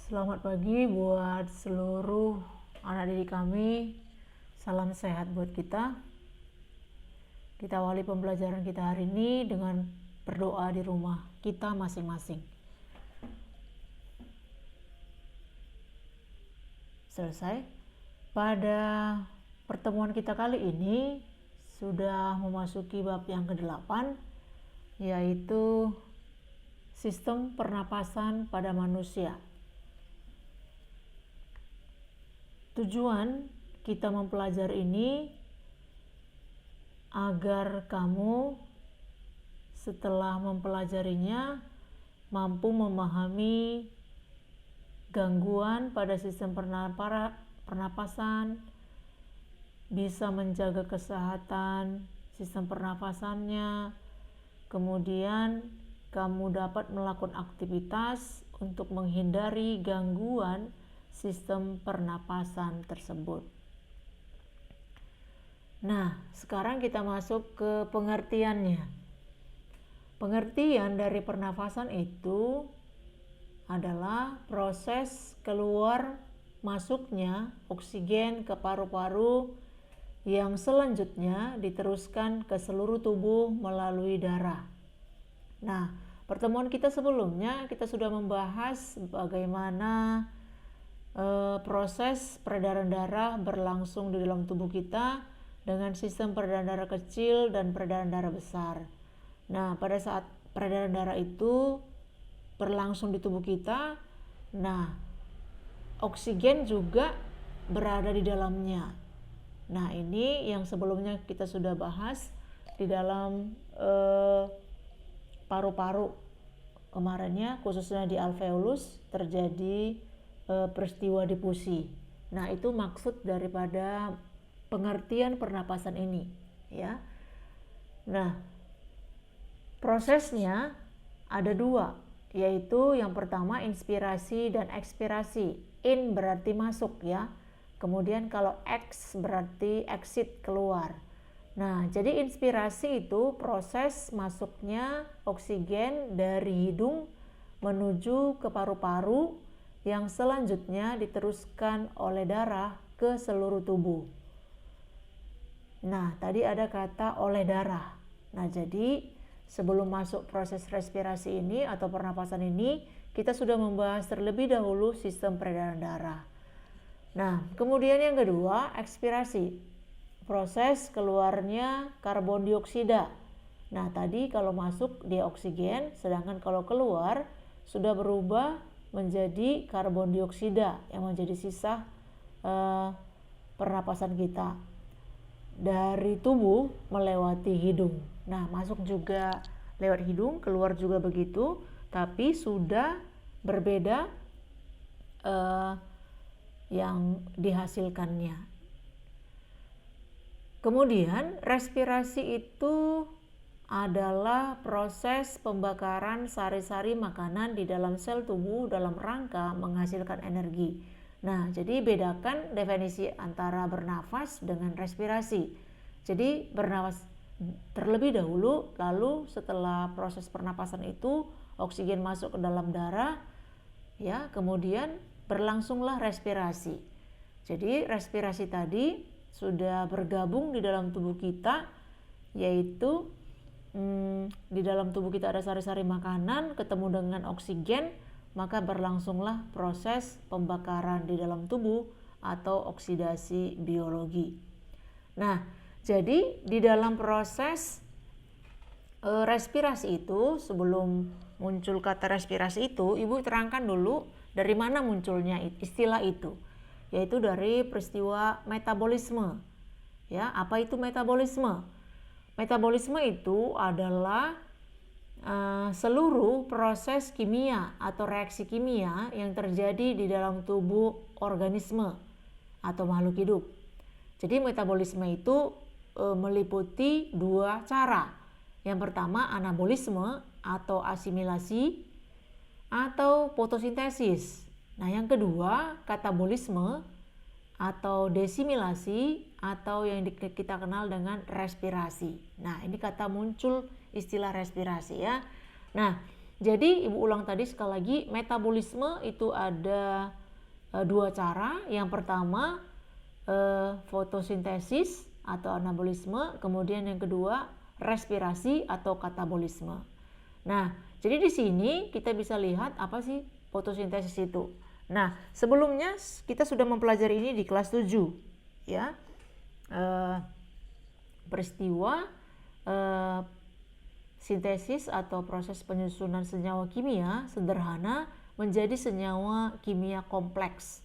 Selamat pagi buat seluruh anak didik kami. Salam sehat buat kita. Kita awali pembelajaran kita hari ini dengan berdoa di rumah kita masing-masing. Selesai. Pada pertemuan kita kali ini sudah memasuki bab yang ke-8, yaitu sistem pernapasan pada manusia. Tujuan kita mempelajari ini agar kamu setelah mempelajarinya mampu memahami gangguan pada sistem pernapasan, bisa menjaga kesehatan sistem pernapasannya, kemudian kamu dapat melakukan aktivitas untuk menghindari gangguan sistem pernapasan tersebut. Nah, sekarang kita masuk ke pengertiannya. Pengertian dari pernafasan itu adalah proses keluar masuknya oksigen ke paru-paru yang selanjutnya diteruskan ke seluruh tubuh melalui darah. Nah, pertemuan kita sebelumnya kita sudah membahas bagaimana proses peredaran darah berlangsung di dalam tubuh kita dengan sistem peredaran darah kecil dan peredaran darah besar. Nah, pada saat peredaran darah itu berlangsung di tubuh kita, nah, oksigen juga berada di dalamnya. Nah, ini yang sebelumnya kita sudah bahas di dalam paru-paru kemarinnya, khususnya di alveolus terjadi peristiwa difusi. Nah, itu maksud daripada pengertian pernapasan ini, ya. Nah, prosesnya ada dua, yaitu yang pertama inspirasi dan ekspirasi. In berarti masuk, ya. Kemudian kalau ex berarti exit, keluar. Nah, jadi inspirasi itu proses masuknya oksigen dari hidung menuju ke paru-paru yang selanjutnya diteruskan oleh darah ke seluruh tubuh. Nah, tadi ada kata oleh darah. Nah, jadi sebelum masuk proses respirasi ini atau pernapasan ini, kita sudah membahas terlebih dahulu sistem peredaran darah. Nah, kemudian yang kedua, ekspirasi. Proses keluarnya karbon dioksida. Nah, tadi kalau masuk dia oksigen, sedangkan kalau keluar sudah berubah menjadi karbon dioksida yang menjadi sisa pernapasan kita dari tubuh melewati hidung. Nah, masuk juga lewat hidung, keluar juga begitu, tapi sudah berbeda yang dihasilkannya. Kemudian respirasi itu adalah proses pembakaran sari-sari makanan di dalam sel tubuh dalam rangka menghasilkan energi. Nah, jadi bedakan definisi antara bernafas dengan respirasi. Jadi bernafas terlebih dahulu, lalu setelah proses pernapasan itu oksigen masuk ke dalam darah, ya, kemudian berlangsunglah respirasi. Jadi respirasi tadi sudah bergabung di dalam tubuh kita, yaitu di dalam tubuh kita ada sari-sari makanan ketemu dengan oksigen, maka berlangsunglah proses pembakaran di dalam tubuh atau oksidasi biologi. Nah, jadi di dalam proses respirasi itu, sebelum muncul kata respirasi itu, Ibu terangkan dulu dari mana munculnya istilah itu, yaitu dari peristiwa metabolisme. Ya, apa itu metabolisme? Metabolisme itu adalah seluruh proses kimia atau reaksi kimia yang terjadi di dalam tubuh organisme atau makhluk hidup. Jadi metabolisme itu meliputi dua cara. Yang pertama anabolisme atau asimilasi atau fotosintesis. Nah, yang kedua katabolisme atau desimilasi atau yang kita kenal dengan respirasi. Nah, ini kata muncul istilah respirasi, ya. Nah, Jadi Ibu ulang tadi sekali lagi, metabolisme itu ada dua cara. Yang pertama fotosintesis atau anabolisme, kemudian yang kedua respirasi atau katabolisme. Nah, jadi di sini kita bisa lihat apa sih fotosintesis itu. Nah, sebelumnya kita sudah mempelajari ini di kelas 7 ya. Peristiwa sintesis atau proses penyusunan senyawa kimia sederhana menjadi senyawa kimia kompleks.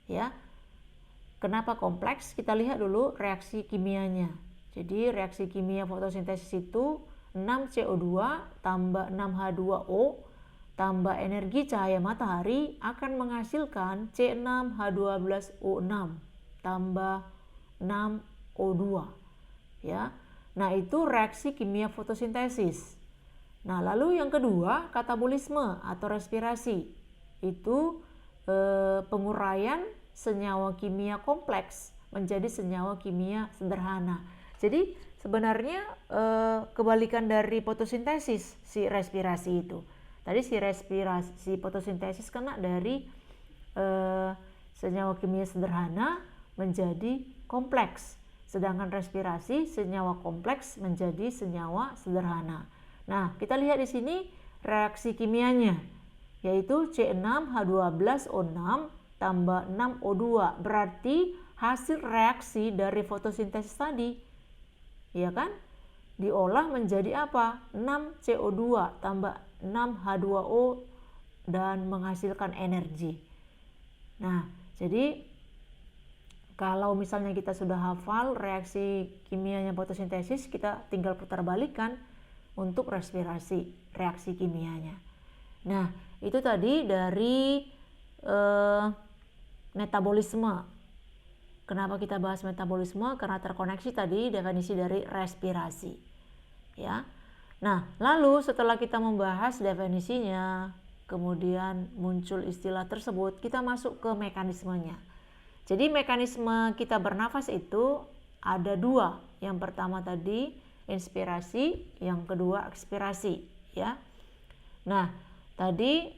Ya. Kenapa kompleks? Kita lihat dulu reaksi kimianya. Jadi reaksi kimia fotosintesis itu 6CO2 tambah 6H2O tambah energi cahaya matahari akan menghasilkan C6H12O6 tambah 6O2 ya. Nah, itu reaksi kimia fotosintesis. Nah, lalu yang kedua katabolisme atau respirasi. Itu penguraian senyawa kimia kompleks menjadi senyawa kimia sederhana. Jadi sebenarnya kebalikan dari fotosintesis si respirasi itu. Tadi si fotosintesis kena dari senyawa kimia sederhana menjadi kompleks. Sedangkan respirasi senyawa kompleks menjadi senyawa sederhana. Nah, kita lihat di sini reaksi kimianya, yaitu C6H12O6 tambah 6O2. Berarti hasil reaksi dari fotosintesis tadi, ya kan? Diolah menjadi apa? 6CO2 tambah 6H2O dan menghasilkan energi. Nah, jadi kalau misalnya kita sudah hafal reaksi kimianya fotosintesis, kita tinggal putar balikan untuk respirasi, reaksi kimianya. Nah, itu tadi dari metabolisme. Kenapa kita bahas metabolisme? Karena terkoneksi tadi definisi dari respirasi. Ya. Nah, lalu setelah kita membahas definisinya, kemudian muncul istilah tersebut, kita masuk ke mekanismenya. Jadi mekanisme kita bernafas itu ada dua. Yang pertama tadi inspirasi, yang kedua ekspirasi, ya. Nah, tadi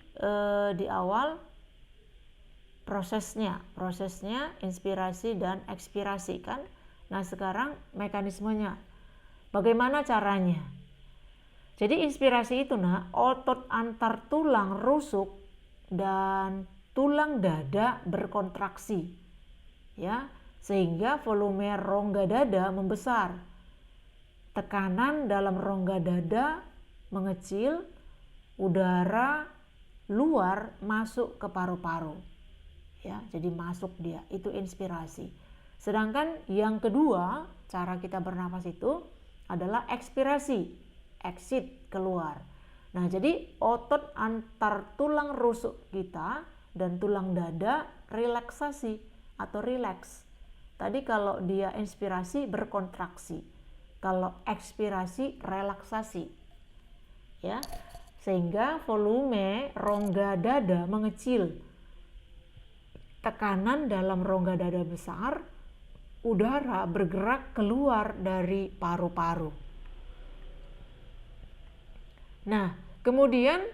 di awal prosesnya inspirasi dan ekspirasi kan. Nah, sekarang mekanismenya. Bagaimana caranya? Jadi inspirasi itu otot antar tulang rusuk dan tulang dada berkontraksi. Ya, sehingga volume rongga dada membesar. Tekanan dalam rongga dada mengecil, udara luar masuk ke paru-paru. Ya, jadi masuk dia, itu inspirasi. Sedangkan yang kedua, cara kita bernafas itu adalah ekspirasi, exit, keluar. Nah, jadi otot antar tulang rusuk kita dan tulang dada relaksasi atau rileks. Tadi kalau dia inspirasi berkontraksi, kalau ekspirasi relaksasi. Ya. Sehingga volume rongga dada mengecil. Tekanan dalam rongga dada besar, udara bergerak keluar dari paru-paru. Nah, kemudian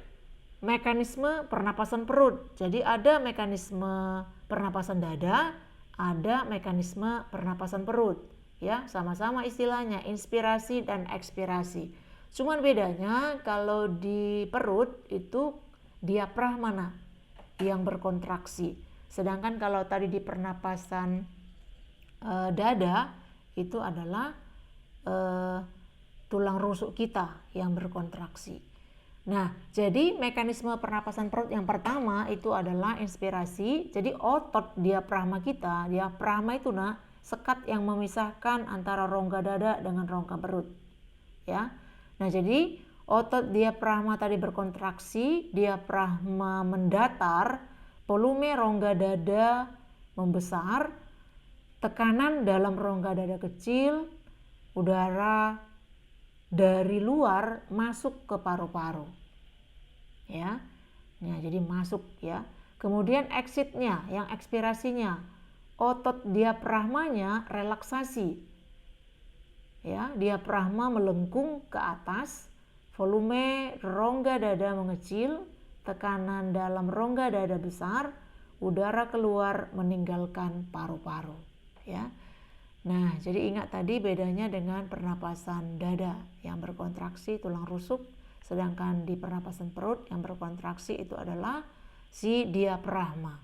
mekanisme pernapasan perut. Jadi ada mekanisme pernapasan dada, ada mekanisme pernapasan perut. Ya, sama-sama istilahnya inspirasi dan ekspirasi. Cuman bedanya kalau di perut itu diafragma yang berkontraksi. Sedangkan kalau tadi di pernapasan dada itu adalah tulang rusuk kita yang berkontraksi. Nah, jadi mekanisme pernapasan perut yang pertama itu adalah inspirasi. Jadi otot diafragma kita, diafragma itu sekat yang memisahkan antara rongga dada dengan rongga perut. Ya. Nah, jadi otot diafragma tadi berkontraksi, diafragma mendatar, volume rongga dada membesar, tekanan dalam rongga dada kecil, udara dari luar masuk ke paru-paru. Ya. Nah, jadi masuk ya. Kemudian exitnya, yang ekspirasinya, otot diafragmanya relaksasi. Ya, diafragma melengkung ke atas, volume rongga dada mengecil, tekanan dalam rongga dada besar, udara keluar meninggalkan paru-paru, ya. Nah, jadi ingat tadi bedanya dengan pernapasan dada yang berkontraksi tulang rusuk, sedangkan di pernapasan perut yang berkontraksi itu adalah si diafragma.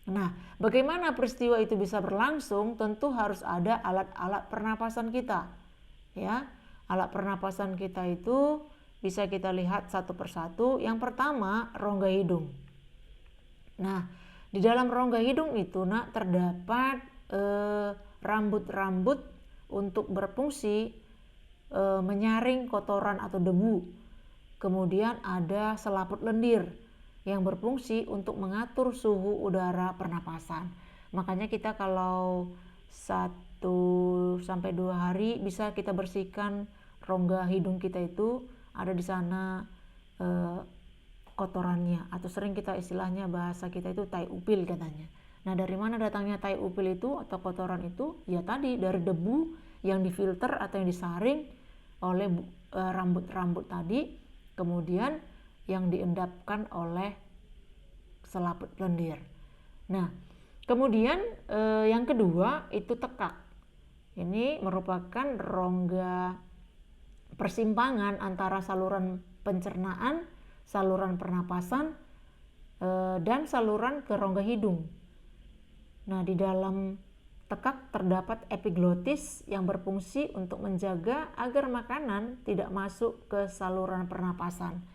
Nah, bagaimana peristiwa itu bisa berlangsung? Tentu harus ada alat-alat pernapasan kita, ya. Alat pernapasan kita itu bisa kita lihat satu persatu. Yang pertama, rongga hidung. Nah, di dalam rongga hidung itu terdapat rambut-rambut untuk berfungsi menyaring kotoran atau debu. Kemudian ada selaput lendir yang berfungsi untuk mengatur suhu udara pernapasan. Makanya kita kalau 1-2 hari bisa kita bersihkan rongga hidung kita, itu ada di sana kotorannya, atau sering kita istilahnya bahasa kita itu tai upil katanya. Nah, dari mana datangnya tai upil itu atau kotoran itu? Ya tadi dari debu yang difilter atau yang disaring oleh rambut-rambut tadi, kemudian yang diendapkan oleh selaput lendir. Nah, kemudian yang kedua itu tekak. Ini merupakan rongga persimpangan antara saluran pencernaan, saluran pernapasan, dan saluran ke rongga hidung. Nah, di dalam tekak terdapat epiglotis yang berfungsi untuk menjaga agar makanan tidak masuk ke saluran pernapasan.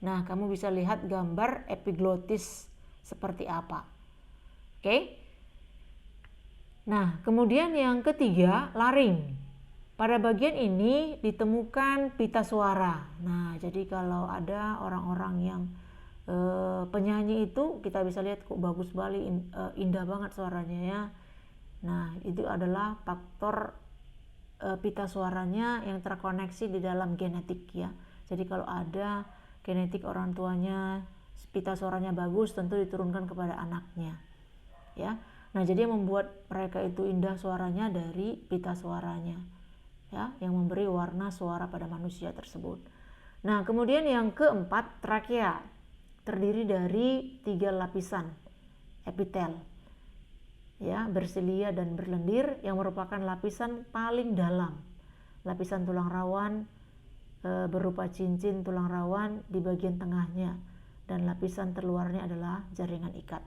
Nah, kamu bisa lihat gambar epiglotis seperti apa. Oke? Nah, kemudian yang ketiga, laring. Pada bagian ini ditemukan pita suara. Nah, jadi kalau ada orang-orang yang penyanyi itu kita bisa lihat kok bagus sekali, indah banget suaranya ya. Nah, itu adalah faktor pita suaranya yang terkoneksi di dalam genetik ya. Jadi kalau ada genetik orang tuanya pita suaranya bagus, tentu diturunkan kepada anaknya ya. Nah, jadi yang membuat mereka itu indah suaranya dari pita suaranya ya, yang memberi warna suara pada manusia tersebut. Nah, kemudian yang keempat, trakea. Terdiri dari 3 lapisan epitel ya, bersilia dan berlendir, yang merupakan lapisan paling dalam. Lapisan tulang rawan berupa cincin tulang rawan di bagian tengahnya, dan lapisan terluarnya adalah jaringan ikat.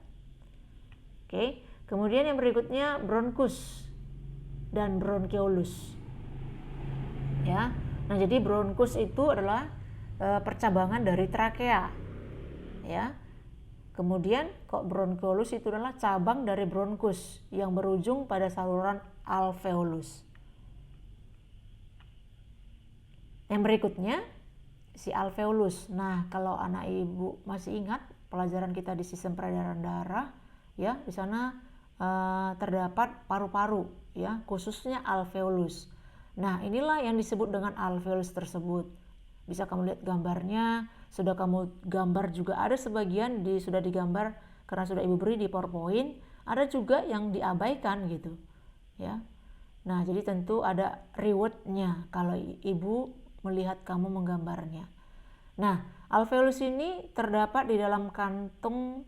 Oke, kemudian yang berikutnya bronkus dan bronkeolus ya. Nah, jadi bronkus itu adalah percabangan dari trakea ya. Kemudian kok bronkeolus itu adalah cabang dari bronkus yang berujung pada saluran alveolus. Yang berikutnya si alveolus. Nah, kalau anak ibu masih ingat pelajaran kita di sistem peredaran darah ya, di sana terdapat paru-paru ya, khususnya alveolus. Nah, inilah yang disebut dengan alveolus tersebut. Bisa kamu lihat gambarnya, sudah kamu gambar juga, ada sebagian sudah digambar karena sudah ibu beri di PowerPoint, ada juga yang diabaikan gitu ya. Nah, jadi tentu ada rewardnya kalau ibu melihat kamu menggambarnya. Nah, alveolus ini terdapat di dalam kantung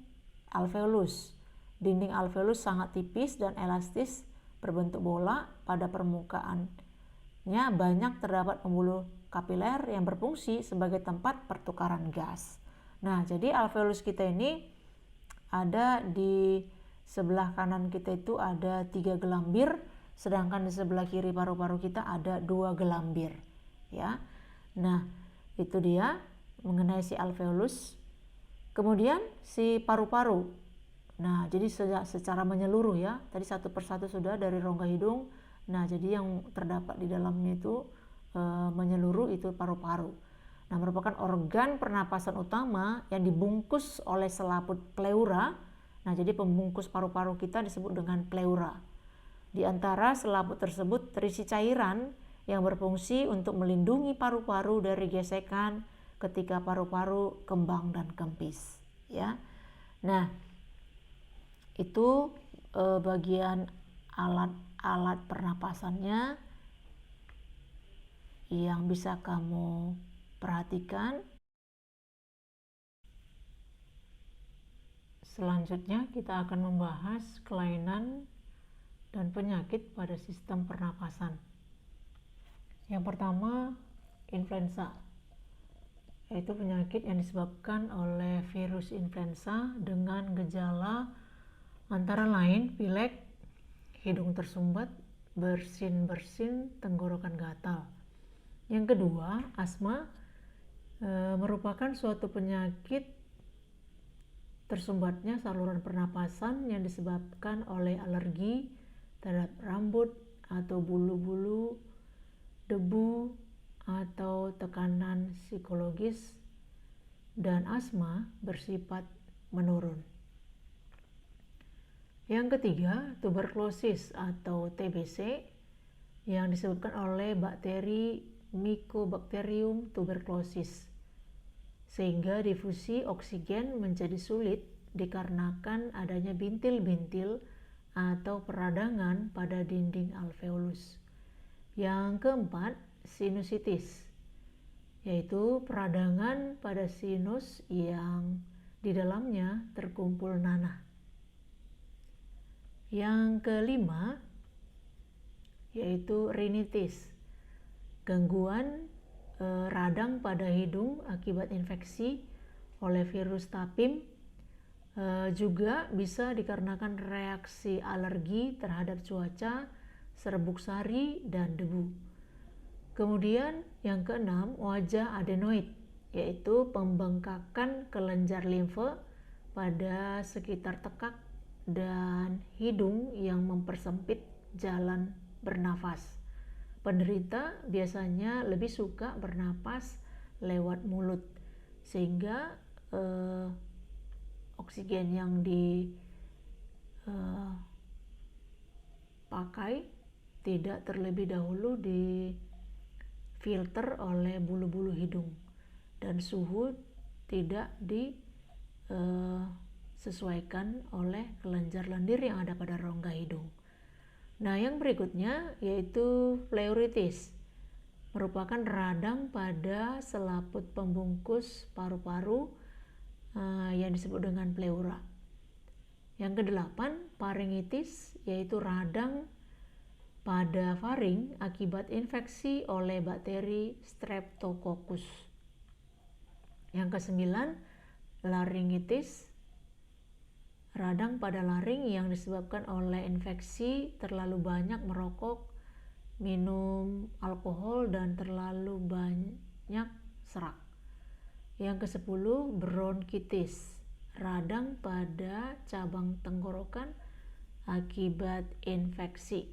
alveolus. Dinding alveolus sangat tipis dan elastis, berbentuk bola. Pada permukaannya banyak terdapat pembuluh kapiler yang berfungsi sebagai tempat pertukaran gas. Nah, jadi alveolus kita ini ada di sebelah kanan kita itu ada 3 gelambir, sedangkan di sebelah kiri paru-paru kita ada 2 gelambir ya. Nah, itu dia mengenai si alveolus. Kemudian si paru-paru. Nah, jadi secara menyeluruh ya, tadi satu persatu sudah dari rongga hidung. Nah, jadi yang terdapat di dalamnya itu menyeluruh itu paru-paru. Nah, merupakan organ pernapasan utama yang dibungkus oleh selaput pleura. Nah, jadi pembungkus paru-paru kita disebut dengan pleura. Di antara selaput tersebut terisi cairan yang berfungsi untuk melindungi paru-paru dari gesekan ketika paru-paru kembang dan kempis ya. Nah, itu bagian alat-alat pernapasannya yang bisa kamu perhatikan. Selanjutnya kita akan membahas kelainan dan penyakit pada sistem pernapasan. Yang pertama, influenza, yaitu penyakit yang disebabkan oleh virus influenza dengan gejala antara lain pilek, hidung tersumbat, bersin-bersin, tenggorokan gatal. Yang kedua, asma merupakan suatu penyakit tersumbatnya saluran pernapasan yang disebabkan oleh alergi terhadap rambut atau bulu-bulu, debu, atau tekanan psikologis, dan asma bersifat menurun. Yang ketiga, tuberkulosis atau TBC yang disebabkan oleh bakteri Mycobacterium tuberculosis, sehingga difusi oksigen menjadi sulit dikarenakan adanya bintil-bintil atau peradangan pada dinding alveolus. Yang keempat, sinusitis, yaitu peradangan pada sinus yang di dalamnya terkumpul nanah. Yang kelima, yaitu rinitis, gangguan radang pada hidung akibat infeksi oleh virus tapim, juga bisa dikarenakan reaksi alergi terhadap cuaca, serbuk sari, dan debu. Kemudian yang keenam, wajah adenoid, yaitu pembengkakan kelenjar limfe pada sekitar tekak dan hidung yang mempersempit jalan bernafas. Penderita biasanya lebih suka bernapas lewat mulut, sehingga oksigen yang dipakai tidak terlebih dahulu difilter oleh bulu-bulu hidung, dan suhu tidak disesuaikan oleh kelenjar lendir yang ada pada rongga hidung. Nah, yang berikutnya yaitu pleuritis, merupakan radang pada selaput pembungkus paru-paru yang disebut dengan pleura. Yang kedelapan, faringitis, yaitu radang pada faring akibat infeksi oleh bakteri Streptococcus. Yang kesembilan, laringitis, radang pada laring yang disebabkan oleh infeksi terlalu banyak merokok, minum alkohol, dan terlalu banyak serak. Yang ke-10, bronkitis, radang pada cabang tenggorokan akibat infeksi.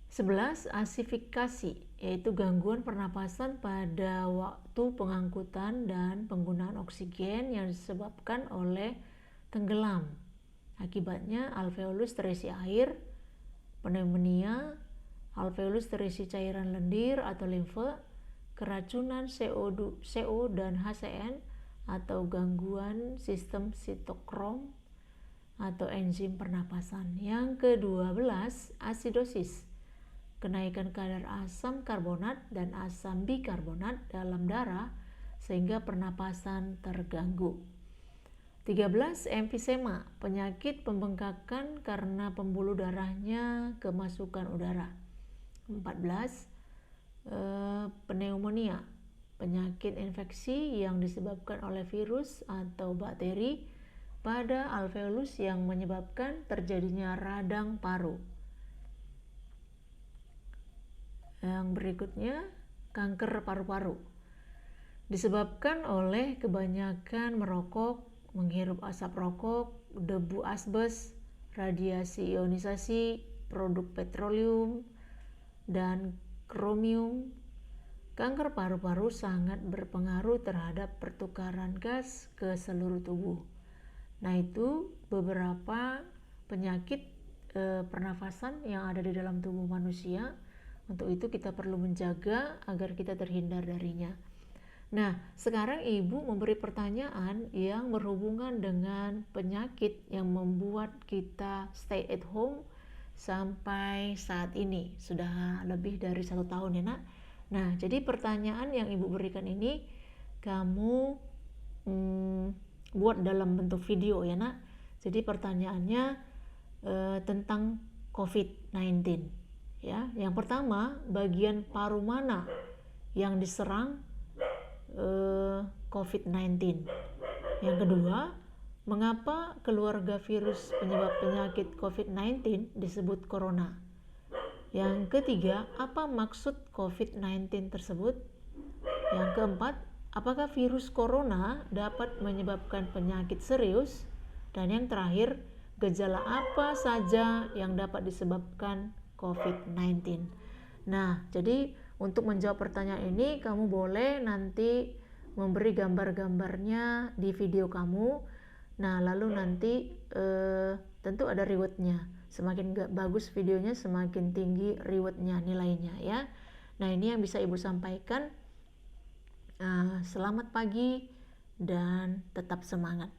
11, asifikasi, yaitu gangguan pernapasan pada waktu pengangkutan dan penggunaan oksigen yang disebabkan oleh tenggelam. Akibatnya alveolus terisi air, pneumonia, alveolus terisi cairan lendir atau limfe, keracunan CO dan HCN, atau gangguan sistem sitokrom atau enzim pernapasan. Yang ke-12, asidosis, kenaikan kadar asam karbonat dan asam bikarbonat dalam darah sehingga pernapasan terganggu. 13, emfisema, penyakit pembengkakan karena pembuluh darahnya kemasukan udara. 14, pneumonia, penyakit infeksi yang disebabkan oleh virus atau bakteri pada alveolus yang menyebabkan terjadinya radang paru. Yang berikutnya, kanker paru-paru, disebabkan oleh kebanyakan merokok, menghirup asap rokok, debu asbes, radiasi ionisasi, produk petroleum, dan kromium. Kanker paru-paru sangat berpengaruh terhadap pertukaran gas ke seluruh tubuh. Nah, itu beberapa penyakit pernafasan yang ada di dalam tubuh manusia. Untuk itu kita perlu menjaga agar kita terhindar darinya. Nah, sekarang Ibu memberi pertanyaan yang berhubungan dengan penyakit yang membuat kita stay at home sampai saat ini. Sudah lebih dari 1 tahun ya, Nak. Nah, jadi pertanyaan yang Ibu berikan ini kamu buat dalam bentuk video ya nak. Jadi pertanyaannya tentang COVID-19 ya. Yang pertama, bagian paru mana yang diserang COVID-19? Yang kedua, mengapa keluarga virus penyebab penyakit COVID-19 disebut corona? Yang ketiga, apa maksud COVID-19 tersebut? Yang keempat, apakah virus corona dapat menyebabkan penyakit serius? Dan yang terakhir, gejala apa saja yang dapat disebabkan COVID-19? Nah, jadi untuk menjawab pertanyaan ini, kamu boleh nanti memberi gambar-gambarnya di video kamu. Nah, lalu nanti tentu ada rewardnya. Semakin bagus videonya, semakin tinggi rewardnya, nilainya ya. Nah, ini yang bisa Ibu sampaikan. Selamat pagi dan tetap semangat.